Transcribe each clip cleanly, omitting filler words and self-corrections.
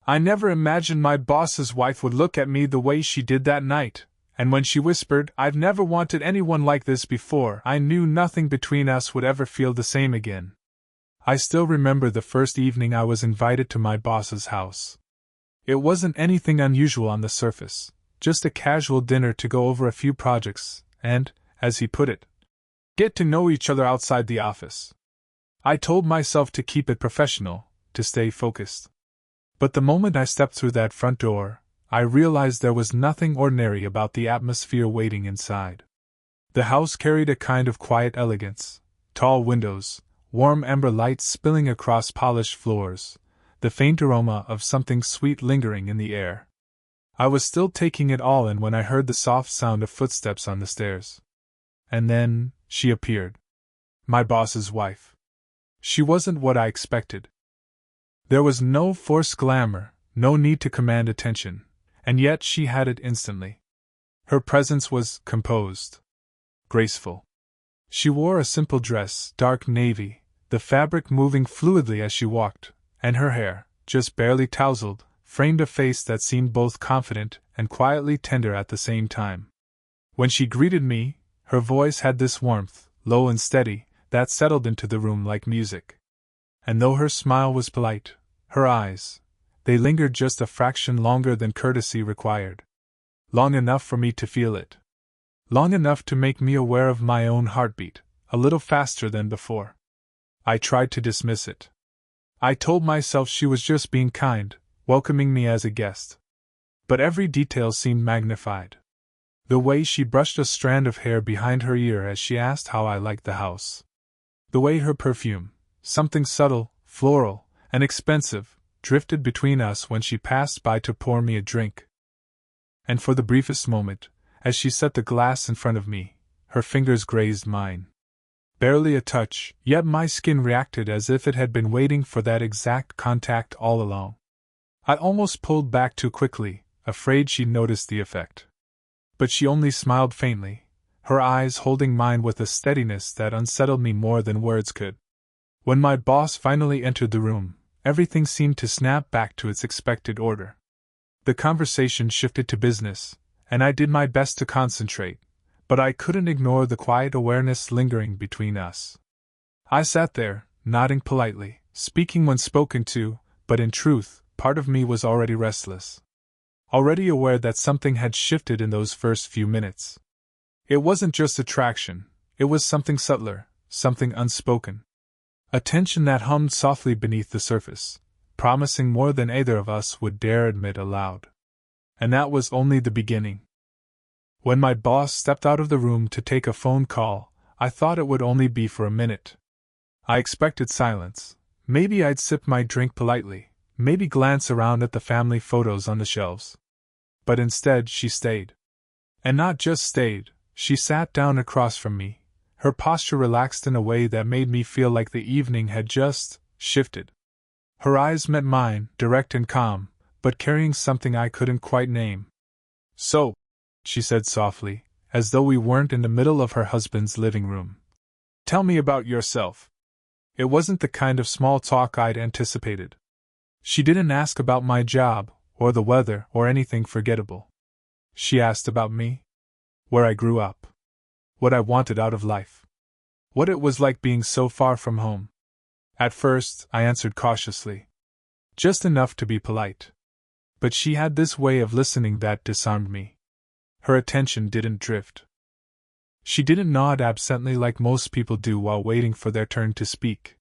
I never imagined my boss's wife would look at me the way she did that night, and when she whispered, "I've never wanted anyone like this before," I knew nothing between us would ever feel the same again. I still remember the first evening I was invited to my boss's house. It wasn't anything unusual on the surface, just a casual dinner to go over a few projects and, as he put it, get to know each other outside the office. I told myself to keep it professional, to stay focused. But the moment I stepped through that front door, I realized there was nothing ordinary about the atmosphere waiting inside. The house carried a kind of quiet elegance: tall windows, warm amber lights spilling across polished floors, the faint aroma of something sweet lingering in the air. I was still taking it all in when I heard the soft sound of footsteps on the stairs. And then, she appeared. My boss's wife. She wasn't what I expected. There was no forced glamour, no need to command attention, and yet she had it instantly. Her presence was composed, graceful. She wore a simple dress, dark navy, the fabric moving fluidly as she walked, and her hair, just barely tousled, framed a face that seemed both confident and quietly tender at the same time. When she greeted me, her voice had this warmth, low and steady, that settled into the room like music. And though her smile was polite, her eyes, they lingered just a fraction longer than courtesy required. Long enough for me to feel it. Long enough to make me aware of my own heartbeat, a little faster than before. I tried to dismiss it. I told myself she was just being kind, welcoming me as a guest. But every detail seemed magnified. The way she brushed a strand of hair behind her ear as she asked how I liked the house. The way her perfume, something subtle, floral, and expensive, drifted between us when she passed by to pour me a drink. And for the briefest moment, as she set the glass in front of me, her fingers grazed mine. Barely a touch, yet my skin reacted as if it had been waiting for that exact contact all along. I almost pulled back too quickly, afraid she'd noticed the effect. But she only smiled faintly, her eyes holding mine with a steadiness that unsettled me more than words could. When my boss finally entered the room, everything seemed to snap back to its expected order. The conversation shifted to business, and I did my best to concentrate, but I couldn't ignore the quiet awareness lingering between us. I sat there, nodding politely, speaking when spoken to, but in truth, part of me was already restless. Already aware that something had shifted in those first few minutes. It wasn't just attraction, it was something subtler, something unspoken. A tension that hummed softly beneath the surface, promising more than either of us would dare admit aloud. And that was only the beginning. When my boss stepped out of the room to take a phone call, I thought it would only be for a minute. I expected silence. Maybe I'd sip my drink politely, maybe glance around at the family photos on the shelves. But instead she stayed. And not just stayed, she sat down across from me, her posture relaxed in a way that made me feel like the evening had just shifted. Her eyes met mine, direct and calm, but carrying something I couldn't quite name. "So," she said softly, as though we weren't in the middle of her husband's living room. "Tell me about yourself." It wasn't the kind of small talk I'd anticipated. She didn't ask about my job, or the weather, or anything forgettable. She asked about me. Where I grew up. What I wanted out of life. What it was like being so far from home. At first, I answered cautiously. Just enough to be polite. But she had this way of listening that disarmed me. Her attention didn't drift. She didn't nod absently like most people do while waiting for their turn to speak.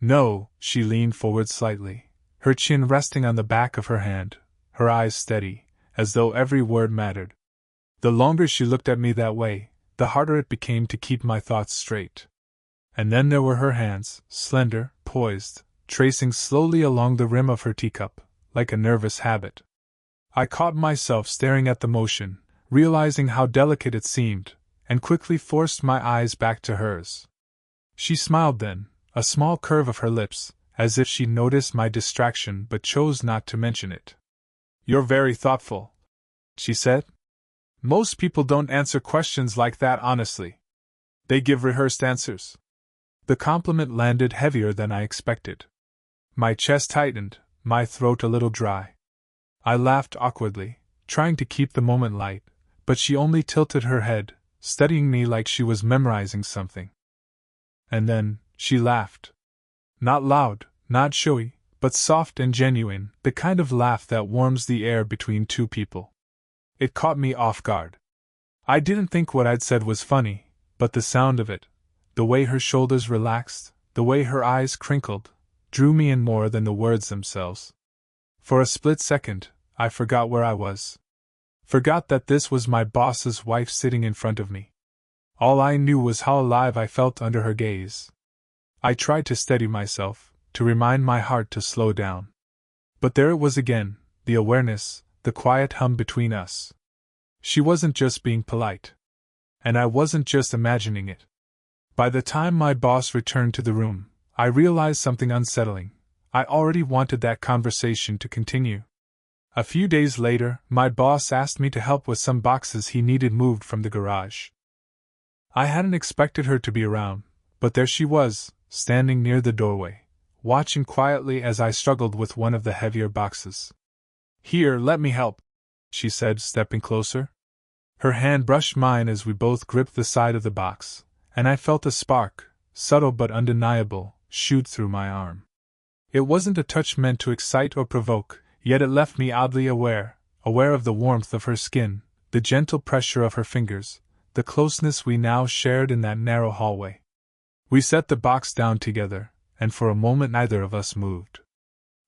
No, she leaned forward slightly, her chin resting on the back of her hand, her eyes steady, as though every word mattered. The longer she looked at me that way, the harder it became to keep my thoughts straight. And then there were her hands, slender, poised, tracing slowly along the rim of her teacup, like a nervous habit. I caught myself staring at the motion, realizing how delicate it seemed, and quickly forced my eyes back to hers. She smiled then, a small curve of her lips, as if she noticed my distraction but chose not to mention it. "You're very thoughtful," she said. "Most people don't answer questions like that honestly. They give rehearsed answers." The compliment landed heavier than I expected. My chest tightened, my throat a little dry. I laughed awkwardly, trying to keep the moment light, but she only tilted her head, studying me like she was memorizing something. And then, she laughed. Not loud, not showy, but soft and genuine, the kind of laugh that warms the air between two people. It caught me off guard. I didn't think what I'd said was funny, but the sound of it, the way her shoulders relaxed, the way her eyes crinkled, drew me in more than the words themselves. For a split second, I forgot where I was. Forgot that this was my boss's wife sitting in front of me. All I knew was how alive I felt under her gaze. I tried to steady myself, to remind my heart to slow down. But there it was again, the awareness, the quiet hum between us. She wasn't just being polite. And I wasn't just imagining it. By the time my boss returned to the room, I realized something unsettling. I already wanted that conversation to continue. A few days later, my boss asked me to help with some boxes he needed moved from the garage. I hadn't expected her to be around, but there she was, standing near the doorway, watching quietly as I struggled with one of the heavier boxes. "Here, let me help," she said, stepping closer. Her hand brushed mine as we both gripped the side of the box, and I felt a spark, subtle but undeniable, shoot through my arm. It wasn't a touch meant to excite or provoke, yet it left me oddly aware of the warmth of her skin, the gentle pressure of her fingers, the closeness we now shared in that narrow hallway. We set the box down together, and for a moment neither of us moved.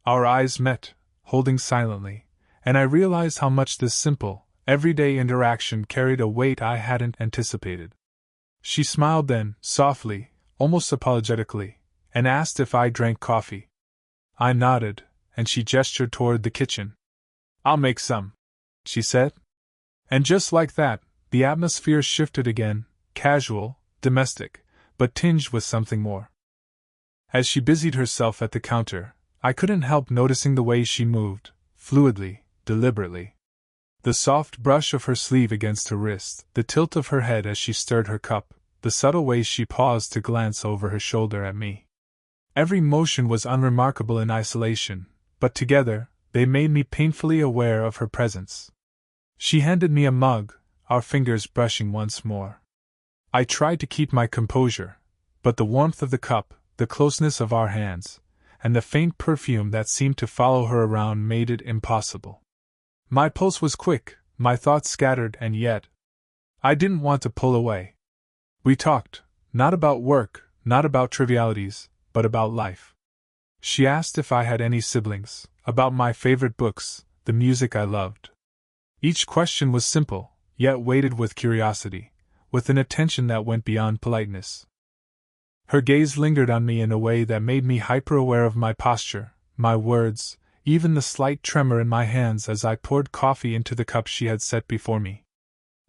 Our eyes met, holding silently, and I realized how much this simple, everyday interaction carried a weight I hadn't anticipated. She smiled then, softly, almost apologetically, and asked if I drank coffee. I nodded, and she gestured toward the kitchen. "I'll make some," she said. And just like that, the atmosphere shifted again, casual, domestic, but tinged with something more. As she busied herself at the counter, I couldn't help noticing the way she moved, fluidly, deliberately. The soft brush of her sleeve against her wrist, the tilt of her head as she stirred her cup, the subtle way she paused to glance over her shoulder at me. Every motion was unremarkable in isolation, but together, they made me painfully aware of her presence. She handed me a mug, our fingers brushing once more. I tried to keep my composure, but the warmth of the cup, the closeness of our hands, and the faint perfume that seemed to follow her around made it impossible. My pulse was quick, my thoughts scattered, and yet I didn't want to pull away. We talked, not about work, not about trivialities, but about life. She asked if I had any siblings, about my favorite books, the music I loved. Each question was simple, yet weighted with curiosity, with an attention that went beyond politeness. Her gaze lingered on me in a way that made me hyper-aware of my posture, my words, even the slight tremor in my hands as I poured coffee into the cup she had set before me.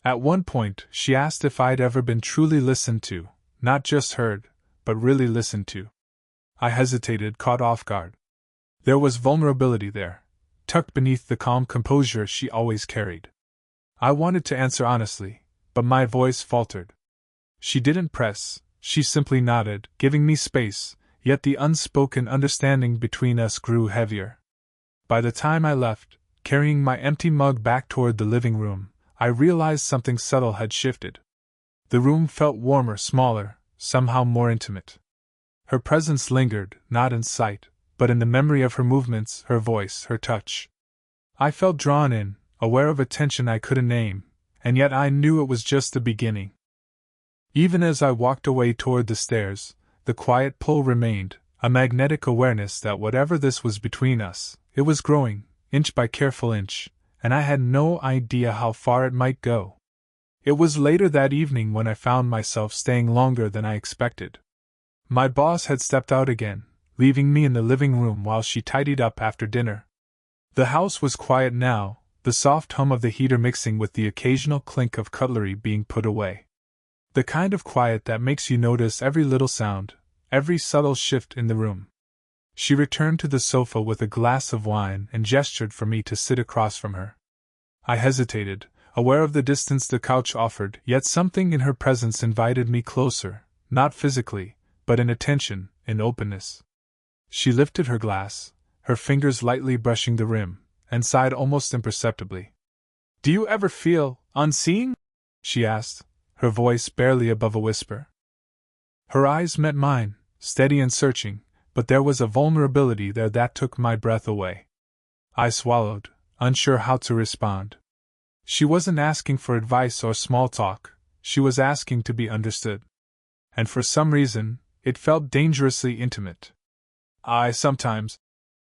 At one point, she asked if I'd ever been truly listened to, not just heard, but really listened to. I hesitated, caught off guard. There was vulnerability there, tucked beneath the calm composure she always carried. I wanted to answer honestly, but my voice faltered. She didn't press, she simply nodded, giving me space, yet the unspoken understanding between us grew heavier. By the time I left, carrying my empty mug back toward the living room, I realized something subtle had shifted. The room felt warmer, smaller, somehow more intimate. Her presence lingered, not in sight, but in the memory of her movements, her voice, her touch. I felt drawn in, aware of a tension I couldn't name, and yet I knew it was just the beginning. Even as I walked away toward the stairs, the quiet pull remained, a magnetic awareness that whatever this was between us, it was growing, inch by careful inch, and I had no idea how far it might go. It was later that evening when I found myself staying longer than I expected. My boss had stepped out again, leaving me in the living room while she tidied up after dinner. The house was quiet now, the soft hum of the heater mixing with the occasional clink of cutlery being put away. The kind of quiet that makes you notice every little sound, every subtle shift in the room. She returned to the sofa with a glass of wine and gestured for me to sit across from her. I hesitated, aware of the distance the couch offered, yet something in her presence invited me closer, not physically, but in attention, in openness. She lifted her glass, her fingers lightly brushing the rim, and sighed almost imperceptibly. "Do you ever feel unseen?" she asked, her voice barely above a whisper. Her eyes met mine, steady and searching, but there was a vulnerability there that took my breath away. I swallowed, unsure how to respond. She wasn't asking for advice or small talk, she was asking to be understood. And for some reason, it felt dangerously intimate. Sometimes,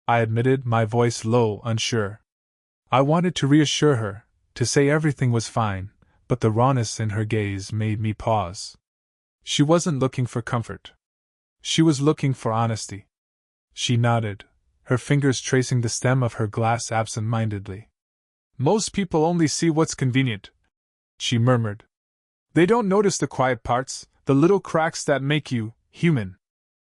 I admitted, my voice low, unsure. I wanted to reassure her, to say everything was fine, but the rawness in her gaze made me pause. She wasn't looking for comfort. She was looking for honesty. She nodded, her fingers tracing the stem of her glass absent-mindedly. "Most people only see what's convenient," she murmured. "They don't notice the quiet parts, the little cracks that make you human."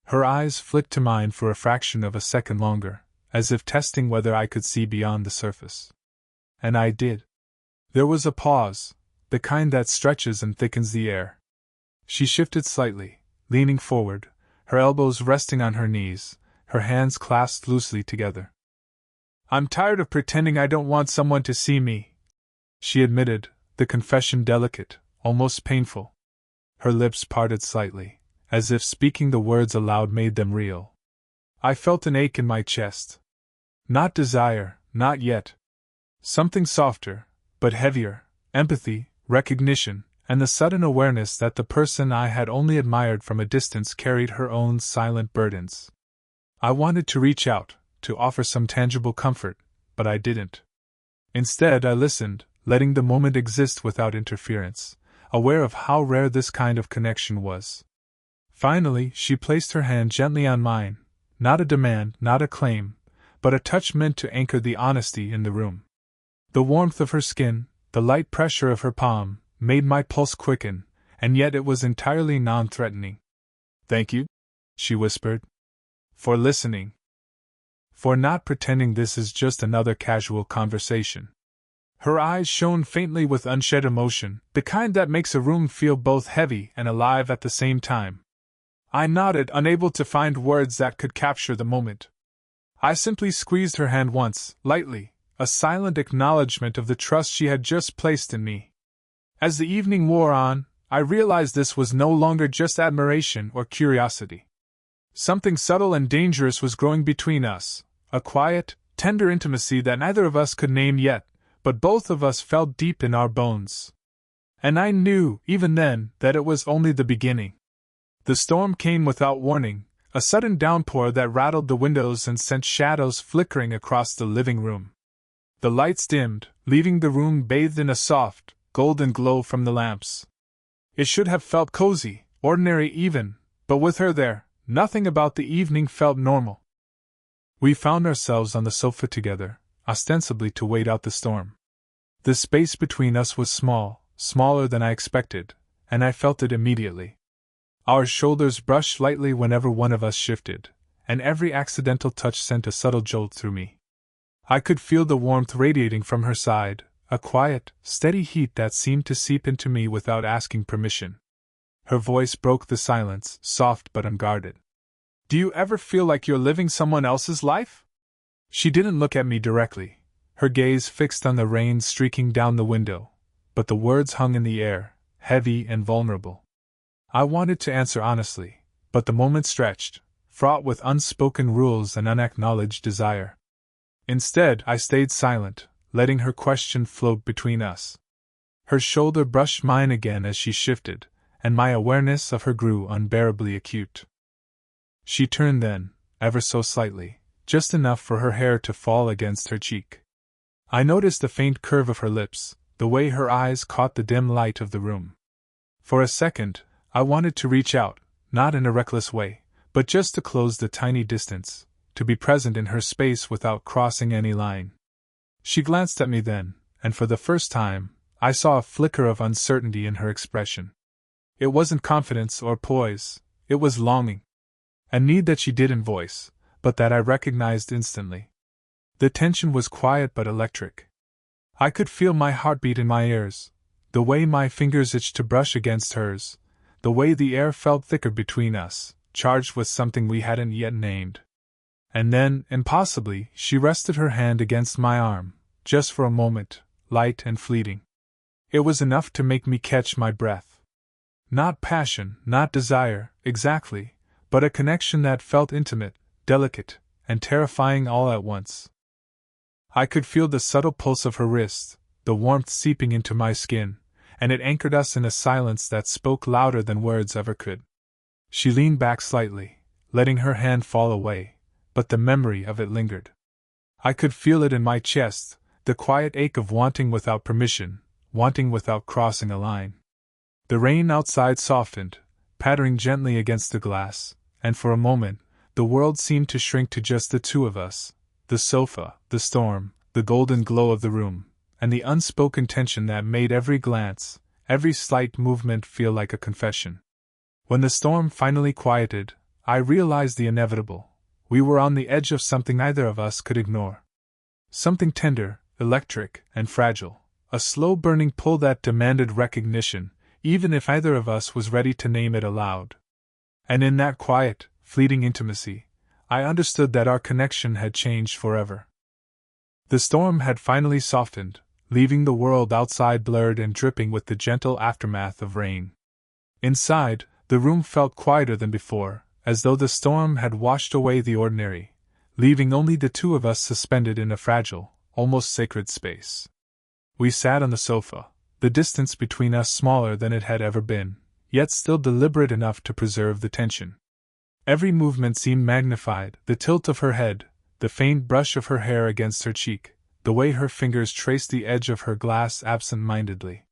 Her eyes flicked to mine for a fraction of a second longer, as if testing whether I could see beyond the surface. And I did. There was a pause, the kind that stretches and thickens the air. She shifted slightly, leaning forward, her elbows resting on her knees, her hands clasped loosely together. "I'm tired of pretending I don't want someone to see me," she admitted, the confession delicate, almost painful. Her lips parted slightly, as if speaking the words aloud made them real. I felt an ache in my chest. Not desire, not yet. Something softer, but heavier, empathy, recognition, and the sudden awareness that the person I had only admired from a distance carried her own silent burdens. I wanted to reach out, to offer some tangible comfort, but I didn't. Instead, I listened, letting the moment exist without interference, aware of how rare this kind of connection was. Finally, she placed her hand gently on mine, not a demand, not a claim, but a touch meant to anchor the honesty in the room. The warmth of her skin, the light pressure of her palm, made my pulse quicken, and yet it was entirely non-threatening. "Thank you," she whispered. "For listening. For not pretending this is just another casual conversation." Her eyes shone faintly with unshed emotion, the kind that makes a room feel both heavy and alive at the same time. I nodded, unable to find words that could capture the moment. I simply squeezed her hand once, lightly, a silent acknowledgement of the trust she had just placed in me. As the evening wore on, I realized this was no longer just admiration or curiosity. Something subtle and dangerous was growing between us, a quiet, tender intimacy that neither of us could name yet, but both of us felt deep in our bones. And I knew, even then, that it was only the beginning. The storm came without warning, a sudden downpour that rattled the windows and sent shadows flickering across the living room. The lights dimmed, leaving the room bathed in a soft, golden glow from the lamps. It should have felt cozy, ordinary even, but with her there, nothing about the evening felt normal. We found ourselves on the sofa together, ostensibly to wait out the storm. The space between us was small, smaller than I expected, and I felt it immediately. Our shoulders brushed lightly whenever one of us shifted, and every accidental touch sent a subtle jolt through me. I could feel the warmth radiating from her side, a quiet, steady heat that seemed to seep into me without asking permission. Her voice broke the silence, soft but unguarded. "Do you ever feel like you're living someone else's life?" She didn't look at me directly, her gaze fixed on the rain streaking down the window, but the words hung in the air, heavy and vulnerable. I wanted to answer honestly, but the moment stretched, fraught with unspoken rules and unacknowledged desire. Instead, I stayed silent, letting her question float between us. Her shoulder brushed mine again as she shifted, and my awareness of her grew unbearably acute. She turned then, ever so slightly, just enough for her hair to fall against her cheek. I noticed the faint curve of her lips, the way her eyes caught the dim light of the room. For a second, I wanted to reach out, not in a reckless way, but just to close the tiny distance, to be present in her space without crossing any line. She glanced at me then, and for the first time, I saw a flicker of uncertainty in her expression. It wasn't confidence or poise, it was longing. A need that she didn't voice, but that I recognized instantly. The tension was quiet but electric. I could feel my heartbeat in my ears, the way my fingers itched to brush against hers, the way the air felt thicker between us, charged with something we hadn't yet named. And then, impossibly, she rested her hand against my arm, just for a moment, light and fleeting. It was enough to make me catch my breath. Not passion, not desire, exactly, but a connection that felt intimate, delicate, and terrifying all at once. I could feel the subtle pulse of her wrist, the warmth seeping into my skin, and it anchored us in a silence that spoke louder than words ever could. She leaned back slightly, letting her hand fall away, but the memory of it lingered. I could feel it in my chest, the quiet ache of wanting without permission, wanting without crossing a line. The rain outside softened, pattering gently against the glass, and for a moment, the world seemed to shrink to just the two of us, the sofa, the storm, the golden glow of the room, and the unspoken tension that made every glance, every slight movement feel like a confession. When the storm finally quieted, I realized the inevitable. We were on the edge of something neither of us could ignore. Something tender, electric, and fragile, a slow-burning pull that demanded recognition, even if either of us was ready to name it aloud. And in that quiet, fleeting intimacy, I understood that our connection had changed forever. The storm had finally softened, leaving the world outside blurred and dripping with the gentle aftermath of rain. Inside, the room felt quieter than before, as though the storm had washed away the ordinary, leaving only the two of us suspended in a fragile, almost sacred space. We sat on the sofa, the distance between us smaller than it had ever been, yet still deliberate enough to preserve the tension. Every movement seemed magnified, the tilt of her head, the faint brush of her hair against her cheek, the way her fingers traced the edge of her glass absent-mindedly.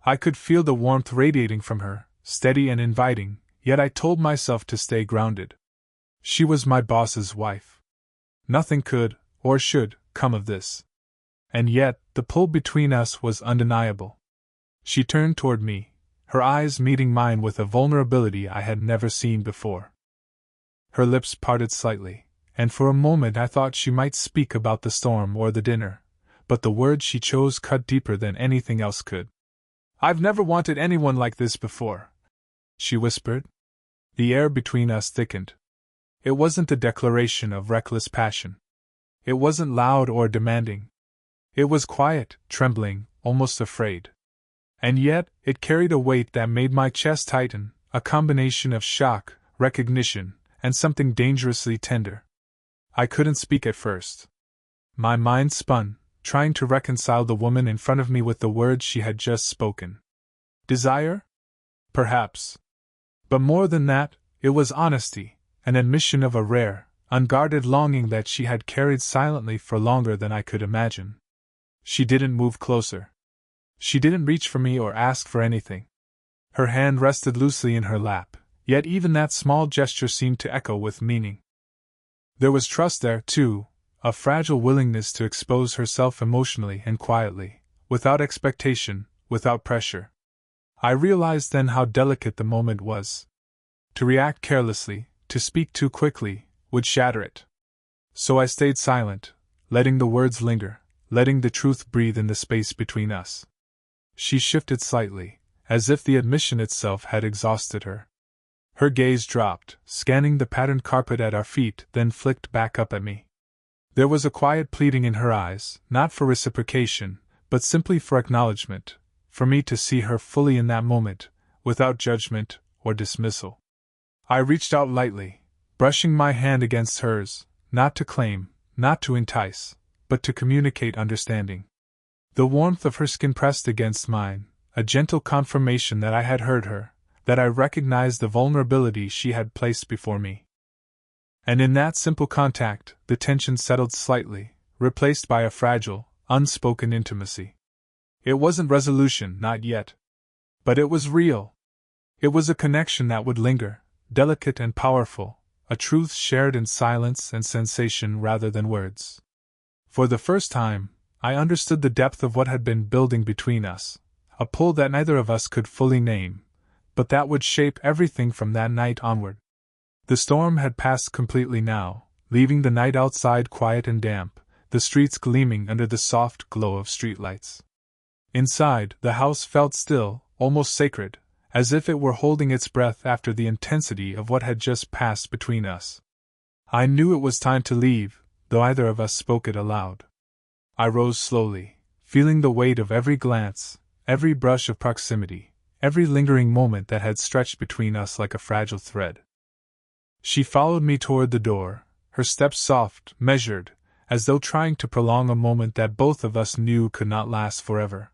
I could feel the warmth radiating from her, steady and inviting, yet I told myself to stay grounded. She was my boss's wife. Nothing could, or should, come of this. And yet, the pull between us was undeniable. She turned toward me, her eyes meeting mine with a vulnerability I had never seen before. Her lips parted slightly, and for a moment I thought she might speak about the storm or the dinner, but the words she chose cut deeper than anything else could. "I've never wanted anyone like this before," she whispered. The air between us thickened. It wasn't a declaration of reckless passion. It wasn't loud or demanding. It was quiet, trembling, almost afraid. And yet, it carried a weight that made my chest tighten, a combination of shock, recognition, and something dangerously tender. I couldn't speak at first. My mind spun, trying to reconcile the woman in front of me with the words she had just spoken. Desire? Perhaps. But more than that, it was honesty, an admission of a rare, unguarded longing that she had carried silently for longer than I could imagine. She didn't move closer. She didn't reach for me or ask for anything. Her hand rested loosely in her lap, yet even that small gesture seemed to echo with meaning. There was trust there, too, a fragile willingness to expose herself emotionally and quietly, without expectation, without pressure. I realized then how delicate the moment was. To react carelessly, to speak too quickly, would shatter it. So I stayed silent, letting the words linger, letting the truth breathe in the space between us. She shifted slightly, as if the admission itself had exhausted her. Her gaze dropped, scanning the patterned carpet at our feet, then flicked back up at me. There was a quiet pleading in her eyes, not for reciprocation, but simply for acknowledgement, for me to see her fully in that moment, without judgment or dismissal. I reached out lightly, brushing my hand against hers, not to claim, not to entice, but to communicate understanding. The warmth of her skin pressed against mine, a gentle confirmation that I had heard her, that I recognized the vulnerability she had placed before me. And in that simple contact, the tension settled slightly, replaced by a fragile, unspoken intimacy. It wasn't resolution, not yet. But it was real. It was a connection that would linger, delicate and powerful, a truth shared in silence and sensation rather than words. For the first time, I understood the depth of what had been building between us, a pull that neither of us could fully name, but that would shape everything from that night onward. The storm had passed completely now, leaving the night outside quiet and damp, the streets gleaming under the soft glow of streetlights. Inside, the house felt still, almost sacred, as if it were holding its breath after the intensity of what had just passed between us. I knew it was time to leave, though either of us spoke it aloud. I rose slowly, feeling the weight of every glance, every brush of proximity, every lingering moment that had stretched between us like a fragile thread. She followed me toward the door, her steps soft, measured, as though trying to prolong a moment that both of us knew could not last forever.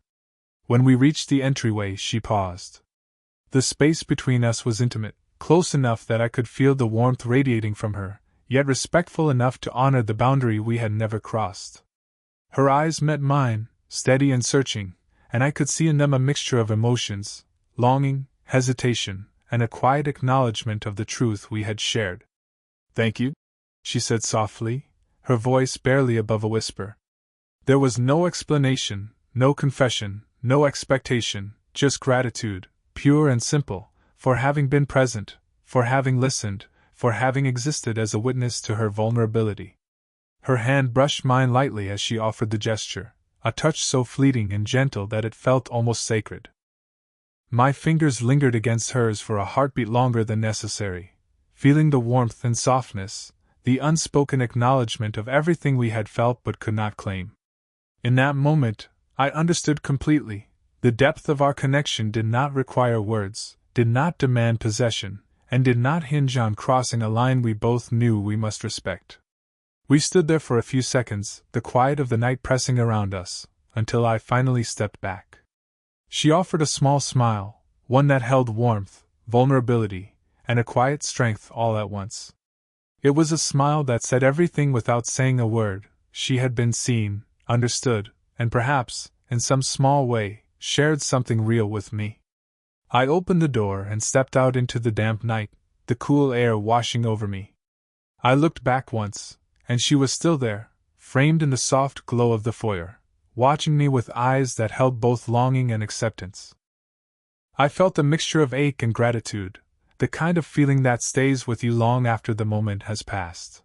When we reached the entryway, she paused. The space between us was intimate, close enough that I could feel the warmth radiating from her, yet respectful enough to honor the boundary we had never crossed. Her eyes met mine, steady and searching, and I could see in them a mixture of emotions, longing, hesitation, and a quiet acknowledgement of the truth we had shared. "Thank you," she said softly, her voice barely above a whisper. There was no explanation, no confession, no expectation, just gratitude, pure and simple, for having been present, for having listened, for having existed as a witness to her vulnerability. Her hand brushed mine lightly as she offered the gesture, a touch so fleeting and gentle that it felt almost sacred. My fingers lingered against hers for a heartbeat longer than necessary, feeling the warmth and softness, the unspoken acknowledgement of everything we had felt but could not claim. In that moment, I understood completely. The depth of our connection did not require words, did not demand possession, and did not hinge on crossing a line we both knew we must respect. We stood there for a few seconds, the quiet of the night pressing around us, until I finally stepped back. She offered a small smile, one that held warmth, vulnerability, and a quiet strength all at once. It was a smile that said everything without saying a word. She had been seen, understood, and perhaps, in some small way, shared something real with me. I opened the door and stepped out into the damp night, the cool air washing over me. I looked back once, and she was still there, framed in the soft glow of the foyer, watching me with eyes that held both longing and acceptance. I felt a mixture of ache and gratitude, the kind of feeling that stays with you long after the moment has passed.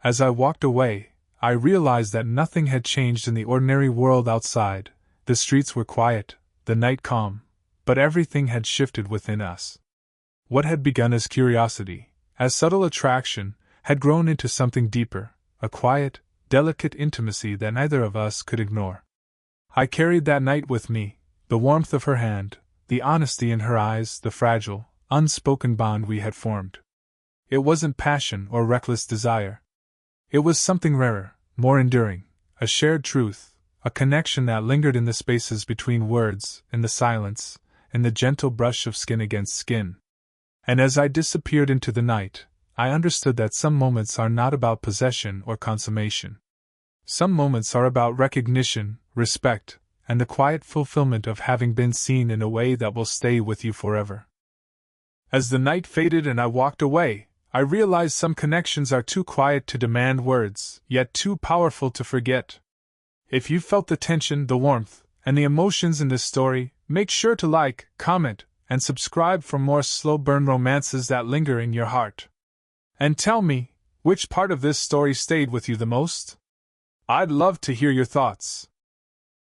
As I walked away, I realized that nothing had changed in the ordinary world outside. The streets were quiet, the night calm, but everything had shifted within us. What had begun as curiosity, as subtle attraction, had grown into something deeper, a quiet, delicate intimacy that neither of us could ignore. I carried that night with me, the warmth of her hand, the honesty in her eyes, the fragile, unspoken bond we had formed. It wasn't passion or reckless desire. It was something rarer, more enduring, a shared truth, a connection that lingered in the spaces between words, in the silence, in the gentle brush of skin against skin. And as I disappeared into the night, I understood that some moments are not about possession or consummation. Some moments are about recognition, respect, and the quiet fulfillment of having been seen in a way that will stay with you forever. As the night faded and I walked away, I realized some connections are too quiet to demand words, yet too powerful to forget. If you felt the tension, the warmth, and the emotions in this story, make sure to like, comment, and subscribe for more slow-burn romances that linger in your heart. And tell me, which part of this story stayed with you the most? I'd love to hear your thoughts.